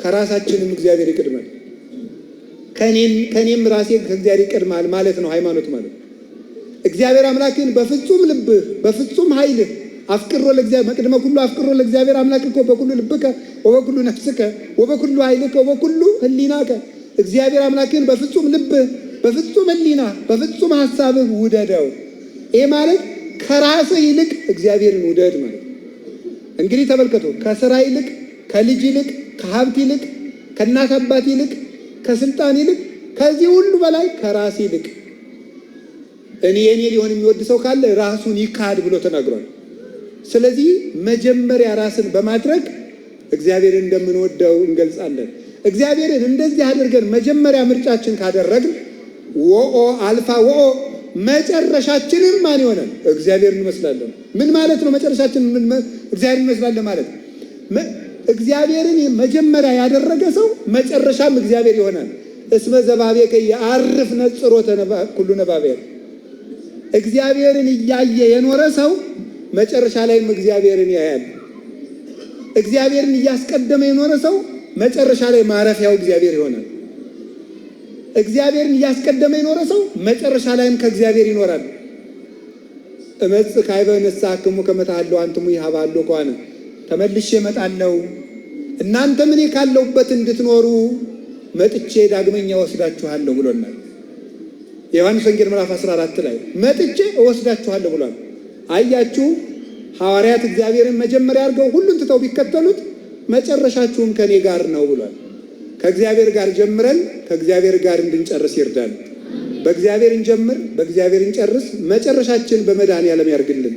ከራሳችንም እግዚአብሔር ይቀድማል። ከኔም ራሴ ከእግዚአብሔር ይቀድማል ማለት ነው ሃይማኖት ማለት። እግዚአብሔር አምላክን በፍጹም ልብህ በፍጹም ኃይልህ አፍቅሮ ለእግዚአብሔር መቅደመ ኩሉ አፍቅሮ ለእግዚአብሔር አምላክኮ በኩሉ ልብከ ወበኩሉ ነፍስከ ወበኩሉ ኃይልከ ወበኩሉ ህሊናከ። እግዚአብሔር አምላክን በፍጹም ልብህ በፍጹም ህሊና በፍጹም ሐሳብህ ውደደው። ይሄ ማለት ከራስህ ይልቅ እግዚአብሔርን ውደድ ማለት። እንግዲህ ተመልከቱ፣ ከሥራ ይልቅ ከልጅ ይልቅ ከሀብት ይልቅ ከእናት አባት ይልቅ ከስልጣን ይልቅ ከዚህ ሁሉ በላይ ከራስ ይልቅ እኔ ሊሆን የሚወድ ሰው ካለ ራሱን ይካድ ብሎ ተናግሯል። ስለዚህ መጀመሪያ ራስን በማድረግ እግዚአብሔርን እንደምንወደው እንገልጻለን። እግዚአብሔርን እንደዚህ አድርገን መጀመሪያ ምርጫችን ካደረግን ወኦ አልፋ ወኦ መጨረሻችንም ማን ይሆናል? እግዚአብሔርን እንመስላለን። ምን ማለት ነው? መጨረሻችን እግዚአብሔርን እንመስላለን ማለት እግዚአብሔርን መጀመሪያ ያደረገ ሰው መጨረሻም እግዚአብሔር ይሆናል። እስመ ዘባቤከ የአርፍ ነጽሮተ ኩሉ ነባቤር። እግዚአብሔርን እያየ የኖረ ሰው መጨረሻ ላይም እግዚአብሔርን ያያል። እግዚአብሔርን እያስቀደመ የኖረ ሰው መጨረሻ ላይ ማረፊያው እግዚአብሔር ይሆናል። እግዚአብሔርን እያስቀደመ የኖረ ሰው መጨረሻ ላይም ከእግዚአብሔር ይኖራል። እመጽእ ካዕበ ንስሐክሙ ከመ ተሐልዉ አንትሙ ይሃባሉ ከሆነ ተመልሼ እመጣለሁ እናንተም እኔ ካለሁበት እንድትኖሩ መጥቼ ዳግመኛ ወስዳችኋለሁ ብሎናል። የዮሐንስ ወንጌል ምዕራፍ 14 ላይ መጥቼ ወስዳችኋለሁ ብሏል። አያችሁ፣ ሐዋርያት እግዚአብሔርን መጀመሪያ አድርገው ሁሉን ትተው ቢከተሉት መጨረሻችሁም ከኔ ጋር ነው ብሏል። ከእግዚአብሔር ጋር ጀምረን ከእግዚአብሔር ጋር እንድንጨርስ ይርዳል። በእግዚአብሔር እንጀምር፣ በእግዚአብሔር እንጨርስ። መጨረሻችን በመድኃኔዓለም ያርግልን።